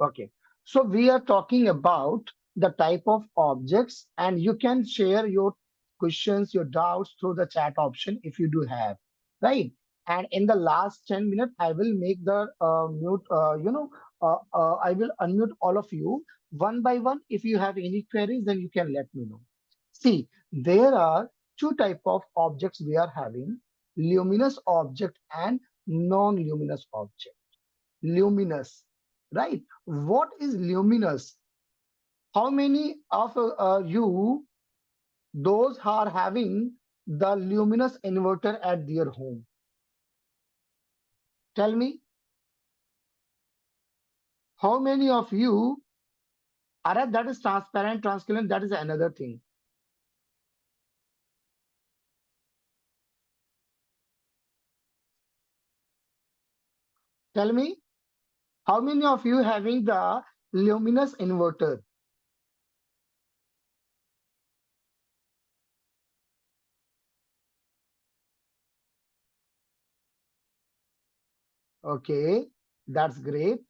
Okay. So we are talking about the type of objects, and you can share your questions, your doubts through the chat option if you do have, right? And in the last 10 minutes, I will make the mute, I will unmute all of you one by one. If you have any queries, then you can let me know. See, there are two type of objects we are having: luminous object and non-luminous object. Luminous, right? What is luminous? How many of you, those are having the luminous inverter at their home? Tell me, how many of you are that is transparent, transparent? That is another thing. Tell me, how many of you having the luminous inverter? Okay, that's great.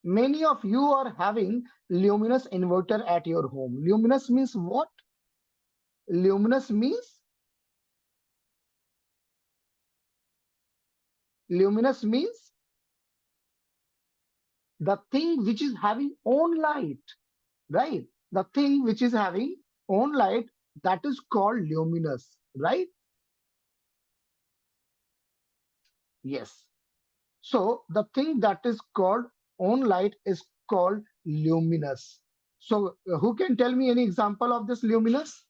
Many of you are having luminous inverter at your home. Luminous means what? Luminous means luminous means the thing which is having own light, right? The thing which is having own light, that is called luminous, right? Yes. So the thing that is called own light is called luminous. So who can tell me any example of this luminous?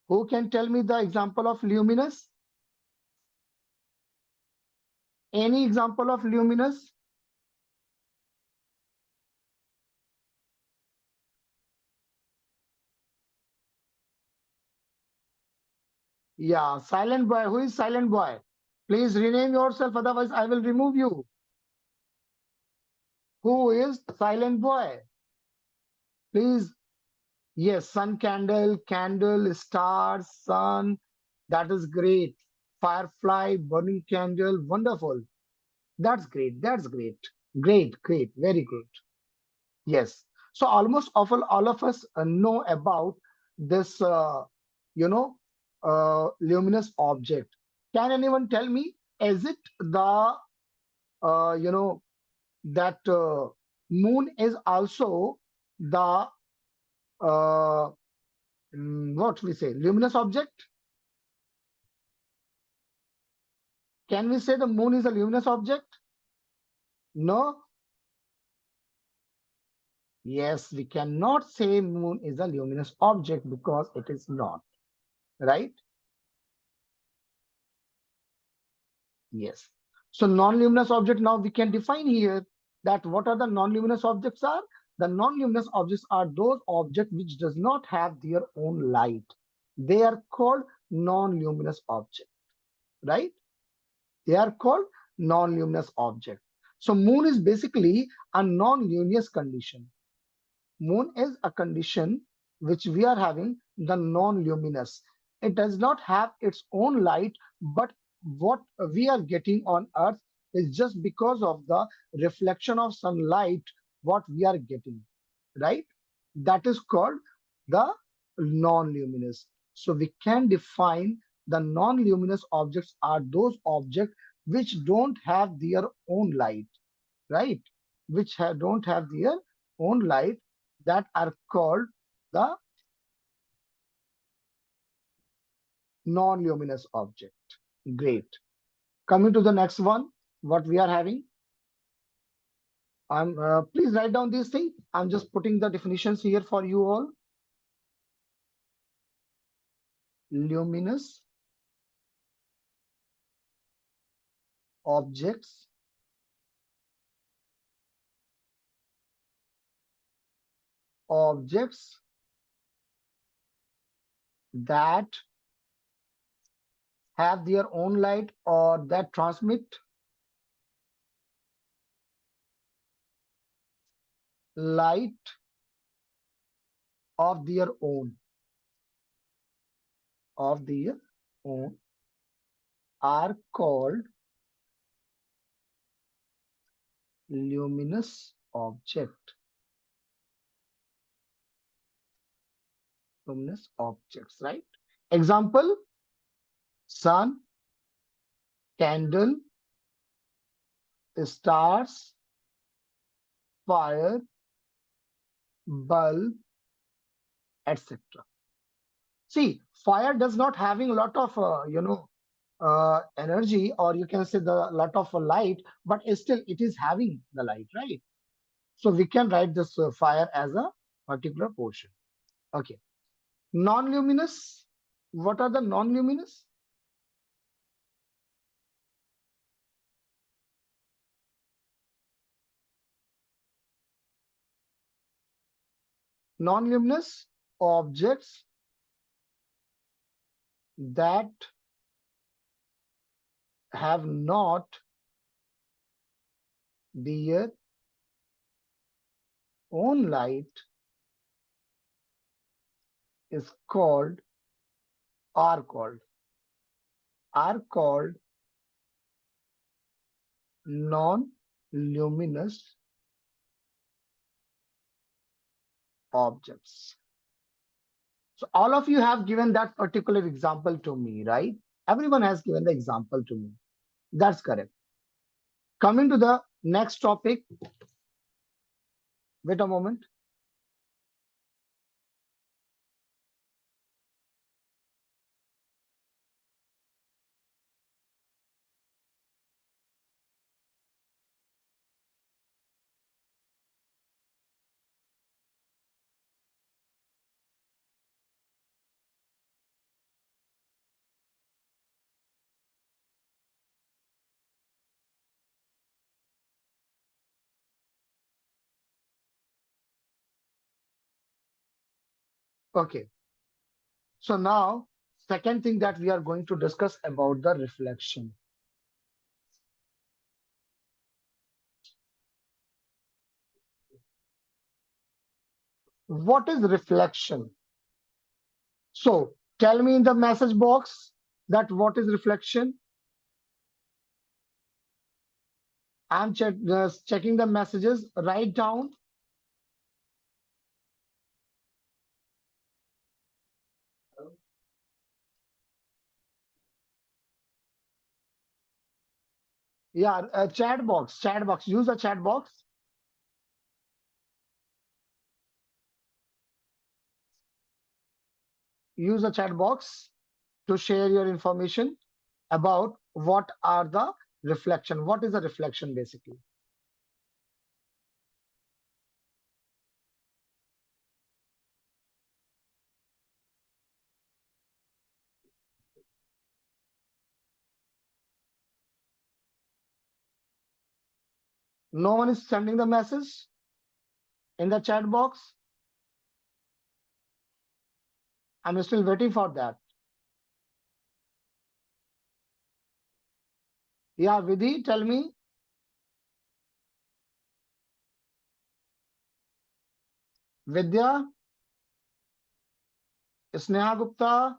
Who can tell me the example of luminous? Any example of luminous? Yeah, silent boy. Who is silent boy? Please rename yourself, otherwise I will remove you. Who is silent boy? Please. Yes, sun candle, candle, stars, sun. That is great. Firefly, burning candle, wonderful. That's great. That's great. Great, great, very good. Yes. So almost all of us know about this, you know, luminous object. Can anyone tell me, is it the, you know, that moon is also the, uh, what we say, luminous object? Can we say the moon is a luminous object? No. Yes, we cannot say moon is a luminous object because it is not, right? Yes. So non-luminous object, now we can define here that what are the non-luminous objects are? The non-luminous objects are those objects which does not have their own light. They are called non-luminous object, right? They are called non-luminous object. So moon is basically a non-luminous condition. Moon is a condition which we are having the non-luminous. It does not have its own light, but what we are getting on Earth is just because of the reflection of sunlight, what we are getting, right? That is called the non-luminous. So we can define the non-luminous objects are those objects which don't have their own light, right? Which don't have their own light, that are called the non-luminous object. Great. Coming to the next one, what we are having. Please write down these things. I'm just putting the definitions here for you all. Luminous objects objects that have their own light or that transmit light of their own of their own are called luminous object. Luminous objects, right? Example, sun, candle, stars, fire, bulb, etc. See, fire does not having a lot of energy, or you can say the lot of light, but still it is having the light, right? So we can write this fire as a particular portion. Okay. Non-luminous. What are the non-luminous? Non-luminous objects that have not their own light is called are called are called non-luminous objects. So all of you have given that particular example to me, right? Everyone has given the example to me. That's correct. Coming to the next topic. Wait a moment. Okay. So now, second thing that we are going to discuss about the reflection. What is reflection? So tell me in the message box that what is reflection. I'm checking the messages. Write down. Yeah, chat box. Chat box. Use a chat box. Use a chat box to share your information about what are the reflection. What is a reflection basically? No one is sending the message in the chat box. I'm still waiting for that. Yeah, Vidhi, tell me. Vidya, Sneha Gupta,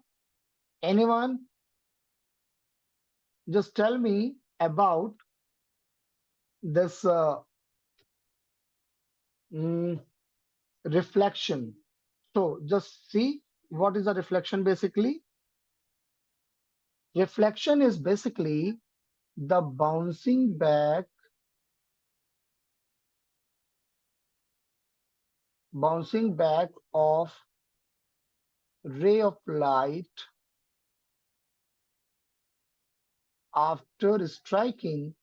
anyone? Just tell me about this mm, reflection. So just see what is a reflection basically. Reflection is basically the bouncing back of ray of light after striking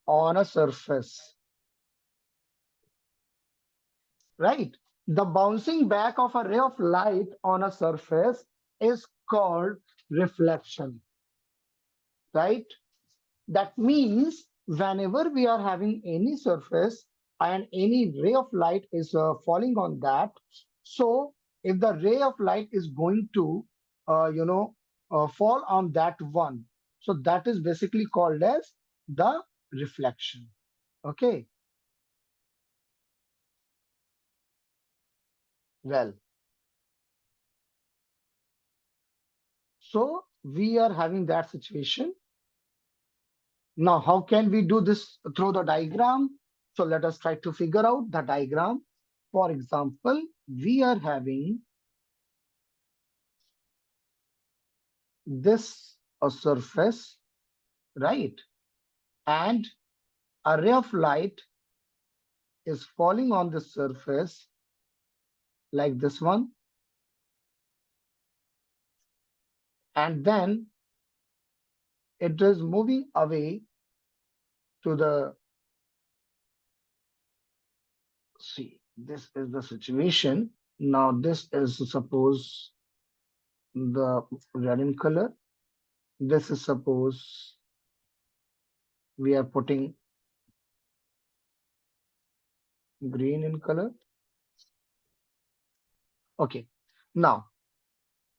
on a surface, right? The bouncing back of a ray of light on a surface is called reflection, right? That means whenever we are having any surface and any ray of light is falling on that, so if the ray of light is going to, fall on that one, so that is basically called as the reflection. Okay, well, so we are having that situation. Now, how can we do this through the diagram? So let us try to figure out the diagram. For example, we are having this a surface, right? And a ray of light is falling on the surface like this one. And then it is moving away to the, see, this is the situation. Now this is suppose the red in color. This is suppose we are putting green in color. Okay. Now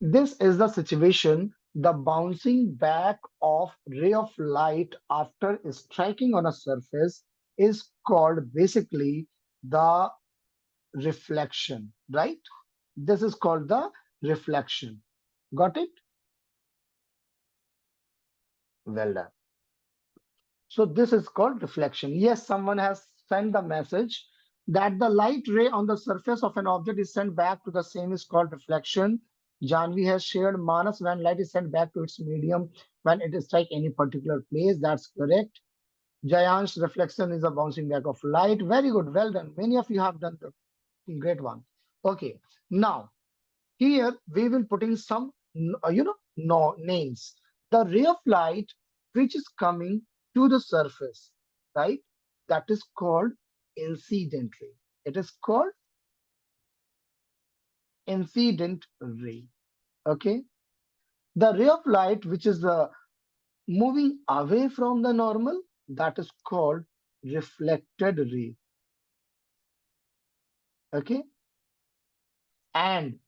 this is the situation. The bouncing back of ray of light after striking on a surface is called basically the reflection, right? This is called the reflection. Got it? Well done. So this is called reflection. Yes, someone has sent the message that the light ray on the surface of an object is sent back to the same is called reflection. Janvi has shared Manas when light is sent back to its medium when it strikes any particular place. That's correct. Jayansh, reflection is a bouncing back of light. Very good. Well done. Many of you have done the great one. Okay. Now, here we will put in some, no names. The ray of light which is coming to the surface, right? That is called incident ray. It is called incident ray. Okay. The ray of light which is moving away from the normal, that is called reflected ray. Okay. And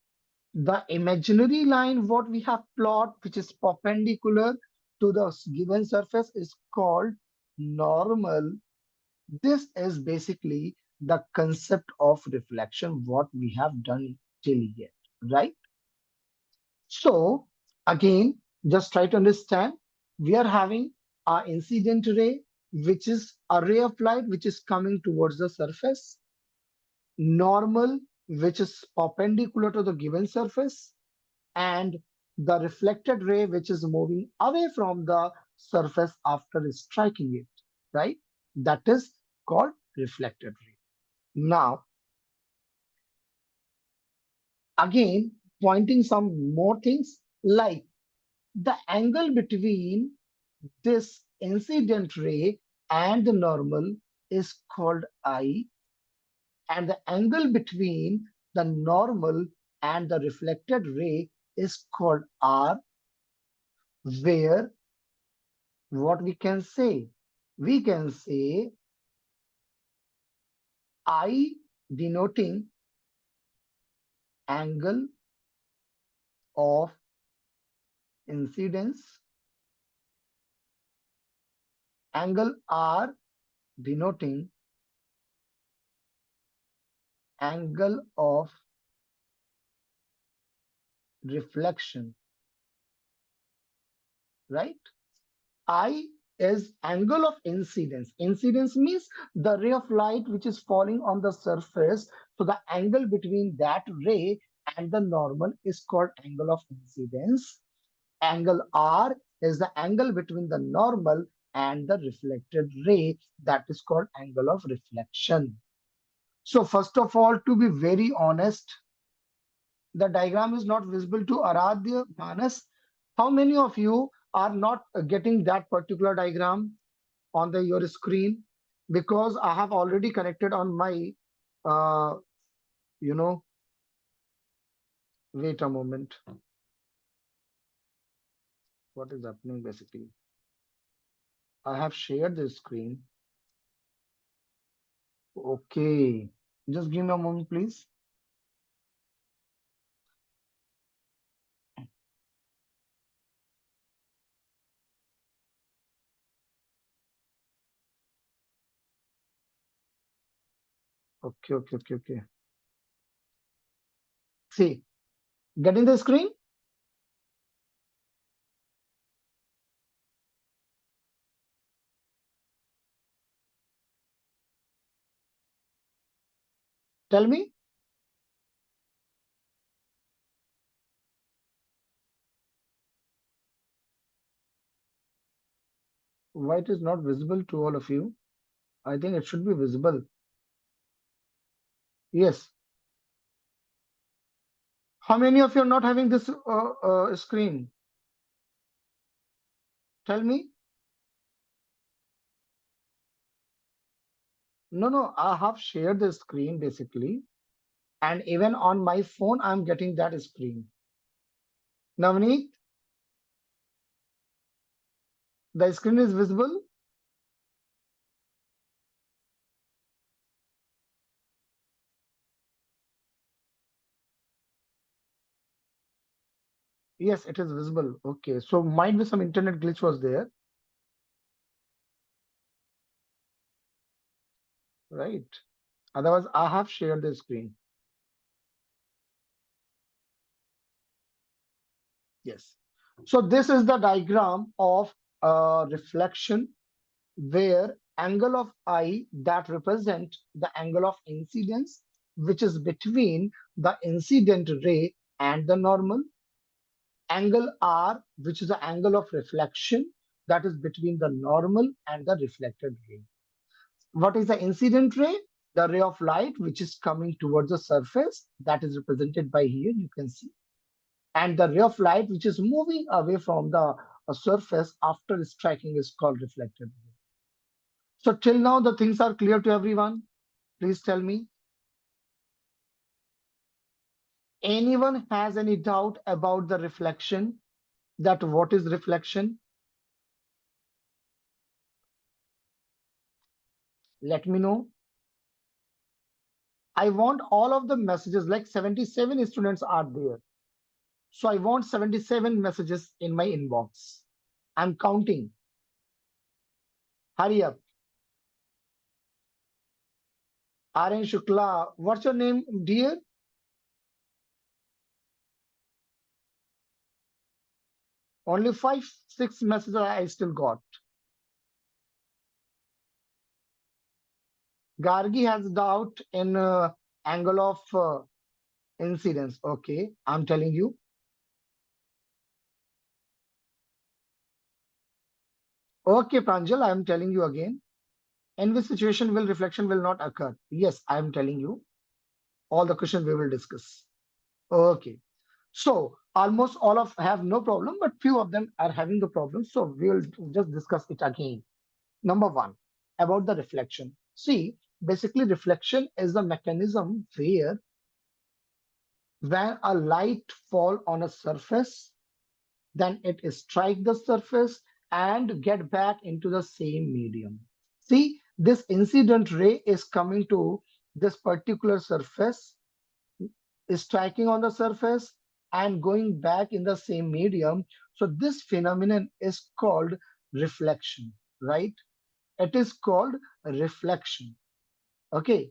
the imaginary line what we have plot which is perpendicular to the given surface is called normal. This is basically the concept of reflection what we have done till yet, right? So again, just try to understand, we are having our incident ray which is a ray of light which is coming towards the surface, normal which is perpendicular to the given surface, and the reflected ray which is moving away from the surface after striking it, right? That is called reflected ray. Now, again, pointing some more things like the angle between this incident ray and the normal is called I, and the angle between the normal and the reflected ray is called R, where what we can say? We can say I denoting angle of incidence, angle R denoting angle of reflection, right? I is angle of incidence. Incidence means the ray of light which is falling on the surface. So the angle between that ray and the normal is called angle of incidence. Angle R is the angle between the normal and the reflected ray, that is called angle of reflection. So first of all, to be very honest, the diagram is not visible to Aradhya, Manas. How many of you are not getting that particular diagram on your screen? Because I have already connected on my, uh, you know, wait a moment. What is happening basically? I have shared the screen. Okay. Just give me a moment, please. Okay, okay, okay, okay. See, getting the screen? Tell me. Why it is not visible to all of you? I think it should be visible. Yes. How many of you are not having this screen? Tell me. No, no, I have shared the screen basically. And even on my phone, I'm getting that screen. Navneet, the screen is visible? Yes, it is visible. Okay, so might be some internet glitch was there, right? Otherwise, I have shared the screen. Yes. So this is the diagram of reflection where angle of I that represent the angle of incidence, which is between the incident ray and the normal. Angle R, which is the angle of reflection that is between the normal and the reflected ray. What is the incident ray? The ray of light which is coming towards the surface, that is represented by here, you can see. And the ray of light which is moving away from the surface after striking is called reflected ray. So till now the things are clear to everyone. Please tell me. Anyone has any doubt about the reflection? That what is reflection? Let me know. I want all of the messages, like 77 students are there. So I want 77 messages in my inbox. I'm counting. Hurry up. Aryan Shukla, what's your name, dear? Only 5, 6 messages I still got. Gargi has doubt in angle of incidence. Okay, I'm telling you. Okay, Pranjal, I'm telling you again. In which situation will reflection will not occur? Yes, I'm telling you. All the questions we will discuss. Okay. So almost all of have no problem, but few of them are having the problem. So we will just discuss it again. Number one, about the reflection. See, basically reflection is the mechanism where when a light fall on a surface, then it strike the surface and get back into the same medium. See, this incident ray is coming to this particular surface, striking on the surface and going back in the same medium. So this phenomenon is called reflection, right? It is called reflection. Okay.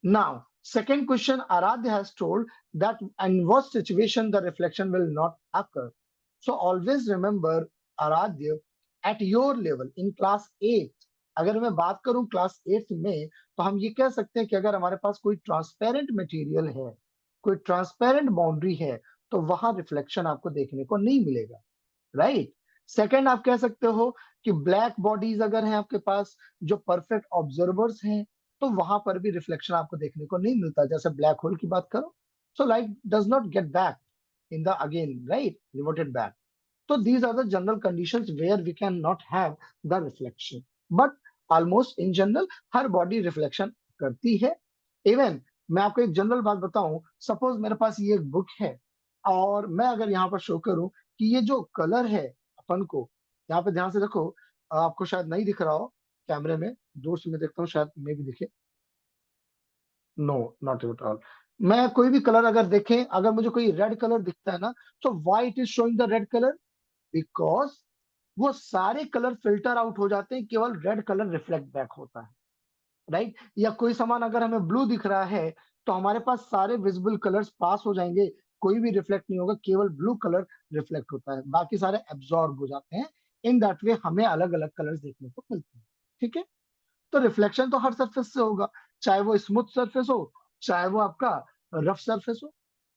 Now, second question, Aradhya has told that in what situation the reflection will not occur. So always remember, Aradhya, at your level in class 8, अगर मैं बात करूं class 8 में, तो हम ये कह सकते हैं कि अगर हमारे पास कोई ट्रांसपेरेंट मटेरियल है, कोई ट्रांसपेरेंट बाउंड्री है, तो वहां रिफ्लेक्शन आपको देखने को नहीं मिलेगा, राइट? सेकंड, आप कह सकते हो कि ब्लैक बॉडीज अगर हैं आपके पास जो परफेक्ट ऑब्जर्वर्स हैं, तो वहां पर भी रिफ्लेक्शन आपको देखने को नहीं मिलता। जैसे ब्लैक होल की बात करो, so light does not get back in the again, right, reverted back. So these are the general conditions where we cannot have the reflection. But almost in general, her body reflection करती है। Even मैं आपको एक general बात बताऊं, suppose मेरे पास ये एक बुक है और मैं अगर यहाँ पर शो करूं कि ये जो कलर है अपन को, यहाँ पे ध्यान से देखो, आपको शायद नहीं दिख रहा हो कैमरे में, दूर से मैं देखता हूँ शायद मे भी दिखे। No, not at all. मैं कोई भी कलर अगर देखें, अगर मुझे कोई रेड कलर दिखता है ना, तो why it is showing the red colour? Because वो सारे कलर फिल्टर आउट हो जाते हैं, केवल रेड कलर रिफ्लेक्ट बैक होता है, राइट? या कोई सामान अगर हमें ब्लू दिख रहा है, तो हमारे पास सारे विजिबल कलर्स पास हो जाएंगे, कोई भी रिफ्लेक्ट नहीं होगा, केवल ब्लू कलर रिफ्लेक्ट होता है, बाकी सारे एब्जॉर्ब हो जाते हैं। इन दैट वे हमें अलग अलग कलर्स देखने को मिलते हैं, ठीक है? तो रिफ्लेक्शन तो हर सरफेस से होगा, चाहे वो स्मूथ सरफेस हो, चाहे वो आपका रफ सरफेस हो,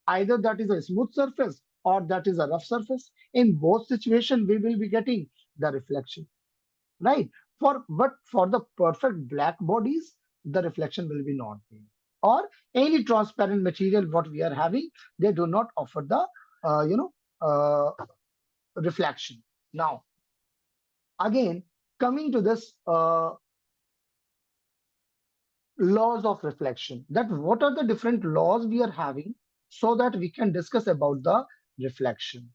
either that is a smooth surface or that is a rough surface. In both situations, we will be getting the reflection, right? But for the perfect black bodies, the reflection will be not there. Or any transparent material what we are having, they do not offer the uh, you know uh, reflection. Now, again, coming to this laws of reflection, that what are the different laws we are having, so that we can discuss about the reflection.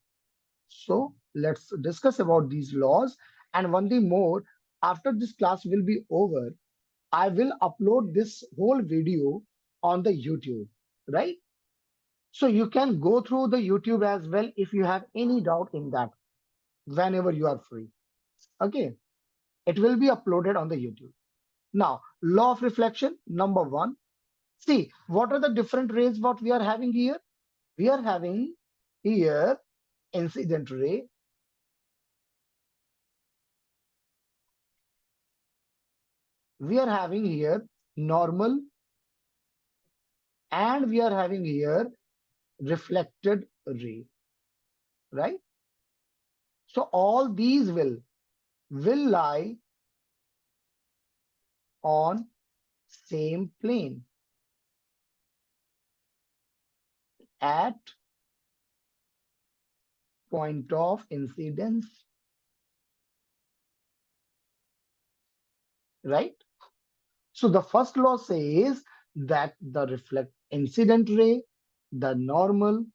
So let's discuss about these laws. And one thing more, after this class will be over, I will upload this whole video on the YouTube, right? So you can go through the YouTube as well if you have any doubt in that, whenever you are free. Okay, it will be uploaded on the YouTube. Now, law of reflection, number one. See, what are the different rays what we are having here? We are having here incident ray, we are having here normal, and we are having here reflected ray, right? So all these will lie on same plane at point of incidence, right? So the first law says that the reflect incident ray, the normal,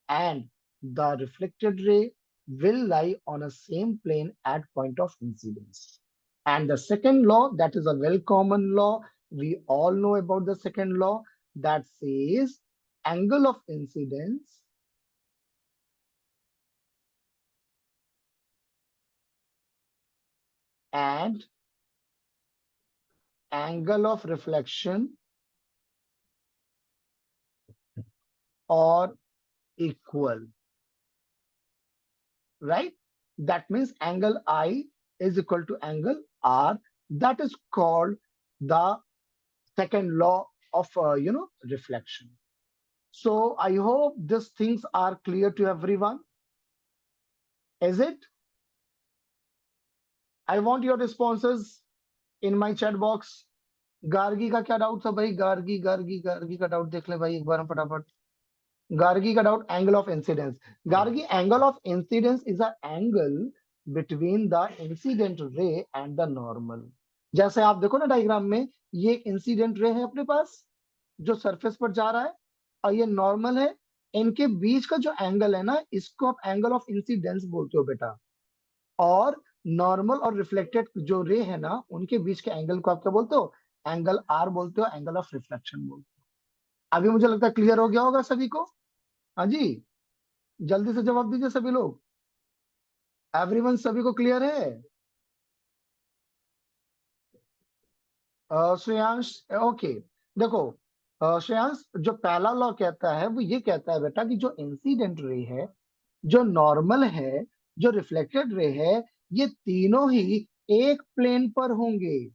and the reflected ray will lie on a same plane at point of incidence. And the second law, that is a well common law, we all know about the second law, that says angle of incidence and angle of reflection are equal, right? That means angle I is equal to angle R. That is called the second law of reflection. So I hope these things are clear to everyone. Is it? I want your responses in my chat box. Gargi का क्या doubt था भाई? गार्गी गार्गी गार्गी का doubt देख ले भाई एक बार हम फटाफट. गार्गी का doubt, angle of incidence. Gargi, angle of incidence is a angle between the incident ray and the normal. जैसे आप देखो ना डायग्राम में, ये इंसिडेंट रे है अपने पास जो सरफेस पर जा रहा है, और ये नॉर्मल है. इनके बीच का जो एंगल है ना, इसको आप एंगल ऑफ इंसिडेंस बोलते हो बेटा. और नॉर्मल और रिफ्लेक्टेड जो रे है ना, उनके बीच के एंगल को आप क्या बोलते हो? एंगल आर बोलते हो, एंगल ऑफ रिफ्लेक्शन बोलते हो. अभी मुझे लगता है क्लियर हो गया होगा सभी को. हाँ जी, जल्दी से जवाब दीजिए सभी लोग. एवरीवन, सभी को क्लियर है? श्रेयांश, ओके. देखो, श्रेयांश, जो पहला लॉ कहता है वो ये कहता है बेटा कि जो इंसिडेंट रे है, जो नॉर्मल है, जो रिफ्लेक्टेड रे है, ये तीनों ही एक प्लेन पर होंगे.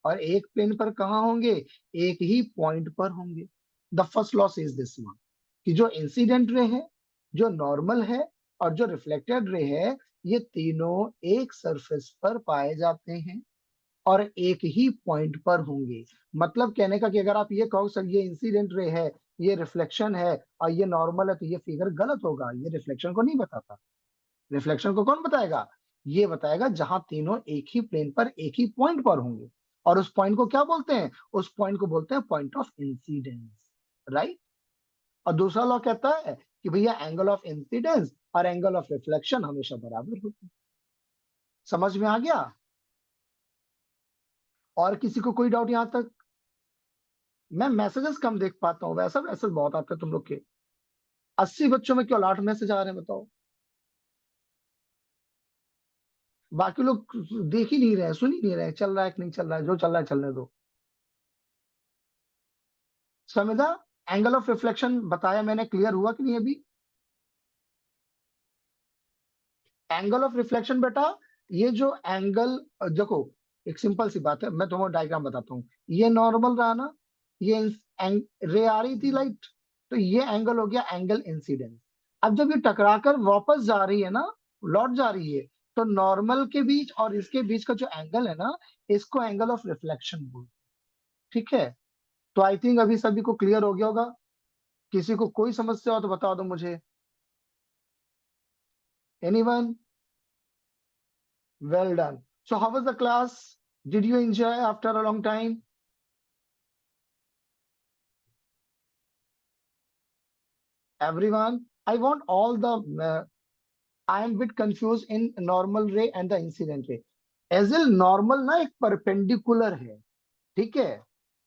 और एक प्लेन पर कहाँ होंगे? एक ही पॉइंट पर होंगे. The first law is this one, कि जो इंसिडेंट रे है, जो नॉर्मल है, और जो रिफ्लेक्टेड रे है, ये तीनों एक सरफेस पर पाए जाते हैं और एक ही पॉइंट पर होंगे. मतलब कहने का कि अगर आप ये कहो सर ये इंसिडेंट रे है, ये रिफ्लेक्शन है, और ये नॉर्मल है, तो ये फिगर गलत होगा. ये रिफ्लेक्शन को नहीं बताता. रिफ्लेक्शन को कौन बताएगा? ये बताएगा जहां तीनों एक ही प्लेन पर एक ही पॉइंट पर होंगे. और उस पॉइंट को क्या बोलते हैं? उस पॉइंट को बोलते हैं पॉइंट ऑफ इंसिडेंस, राइट? और दूसरा लॉ कहता है कि भैया एंगल ऑफ इंसिडेंस और एंगल ऑफ रिफ्लेक्शन हमेशा बराबर होते हैं. समझ में आ गया? और किसी को कोई डाउट यहां तक? मैं मैसेजेस कम देख पाता हूँ, वैसा मैसेज बहुत आते हैं तुम लोग के. 80 बच्चों में क्यों 8 मैसेज आ रहे हैं बताओ? बाकी लोग देख ही नहीं रहे हैं, सुन ही नहीं रहे हैं. चल रहा है कि नहीं चल रहा है? जो चल रहा है चलने दो. समझा? एंगल ऑफ रिफ्लेक्शन बताया मैंने, क्लियर हुआ कि नहीं अभी? एंगल ऑफ रिफ्लेक्शन बेटा, ये जो एंगल, देखो, एक सिंपल सी बात है, मैं तुम्हें डायग्राम बताता हूँ. ये नॉर्मल रहा ना, ये रे आ रही थी लाइट, तो ये एंगल हो गया एंगल इंसिडेंस। अब जब ये टकराकर वापस जा रही है ना, लौट जा रही है, तो नॉर्मल के बीच और इसके बीच का जो एंगल है ना, इसको एंगल ऑफ रिफ्लेक्शन बोलते हैं। ठीक है, तो आई थिंक अभी सभी को क्लियर हो गया होगा। किसी को कोई समस्या हो तो बता दो मुझे। Anyone? Well done. So how was the class? Did you enjoy after a long time? Everyone, I want all the I am bit confused in normal ray and the incident ray. As normal ना एक perpendicular है, ठीक है,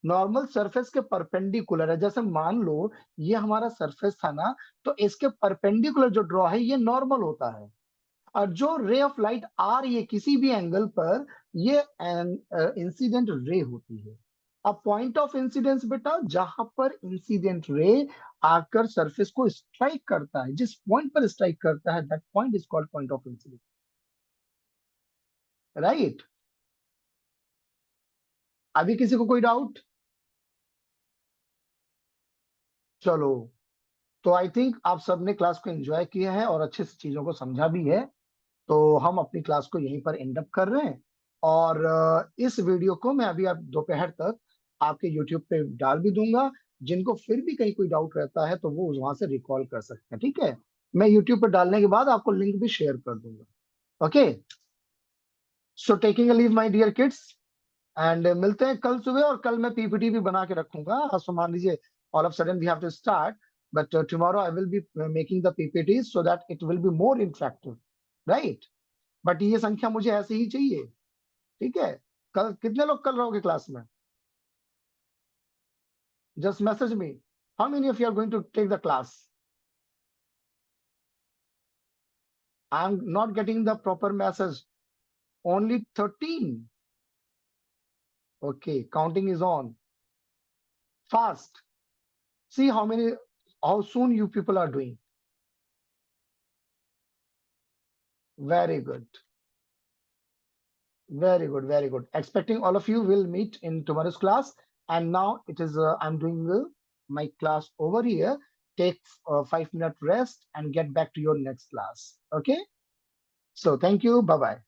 normal surface के perpendicular है। जैसे मान लो ये हमारा सरफेस था ना, तो इसके परपेंडिकुलर जो ड्रॉ है ये नॉर्मल होता है। और जो रे ऑफ लाइट आ रही है किसी भी एंगल पर, ये इंसिडेंट रे होती है। अब पॉइंट ऑफ इंसिडेंस बेटा, जहां पर इंसिडेंट रे आकर सरफेस को स्ट्राइक करता है, जिस पॉइंट पर स्ट्राइक करता है, that point is called point of incidence. Right? अभी किसी को कोई डाउट? चलो, तो आई थिंक आप सबने क्लास को एंजॉय किया है और अच्छे से चीजों को समझा भी है। तो हम अपनी क्लास को यहीं पर एंड अप कर रहे हैं। और इस वीडियो को मैं अभी आप दोपहर तक आपके यूट्यूब पे डाल भी दूंगा। जिनको फिर भी कहीं कोई डाउट रहता है तो वो वहां से रिकॉल कर सकते हैं, ठीक है। मैं यूट्यूब पर डालने के बाद आपको लिंक भी शेयर कर दूंगा। Okay, so taking a leave my dear kids, and मिलते हैं कल सुबह। और कल मैं पीपीटी भी बना के रखूंगा। आज तो मान लीजिए all of sudden we have to start, but tomorrow I will be making the PPT so that it will be more interactive. Right? But ये संख्या मुझे ऐसे ही चाहिए, ठीक है। कल कितने लोग कल रहोगे क्लास में? Just message me how many of you are going to take the class. I am not getting the proper message. Only 13? Okay, counting is on fast. See how many, how soon you people are doing. Very good, very good, very good. Expecting all of you will meet in tomorrow's class. And now it is I'm doing my class over here. Take 5 minute rest and get back to your next class. Okay, so thank you, bye bye.